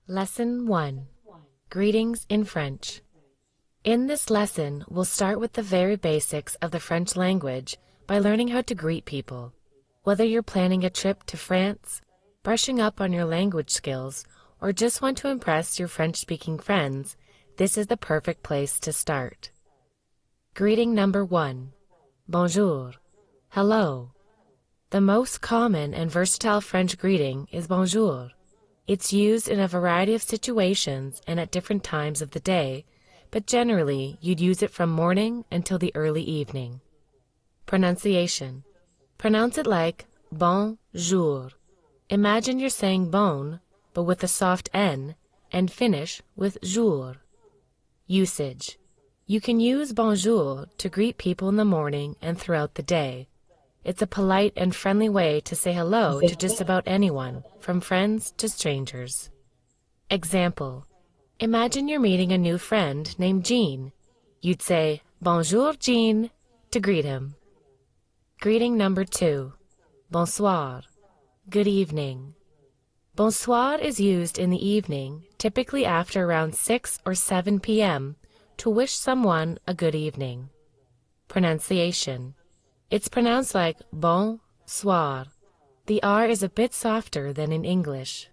Lesson 1. Greetings in French. In this lesson, we'll start with the very basics of the French language by learning how to greet people. Whether you're planning a trip to France, brushing up on your language skills, or just want to impress your French-speaking friends, this is the perfect place to start. Greeting number 1. Bonjour. Hello. The most common and versatile French greeting is bonjour. It's used in a variety of situations and at different times of the day, but generally you'd use it from morning until the early evening. Pronunciation. Pronounce it like bonjour. Imagine you're saying bon, but with a soft N, and finish with jour. Usage. You can use bonjour to greet people in the morning and throughout the day. It's a polite and friendly way to say hello to just about anyone, from friends to strangers. Example. Imagine you're meeting a new friend named Jean. You'd say, Bonjour, Jean, to greet him. Greeting number 2. Bonsoir. Good evening. Bonsoir is used in the evening, typically after around 6 or 7 p.m., to wish someone a good evening. Pronunciation. It's pronounced like bon soir. The R is a bit softer than in English.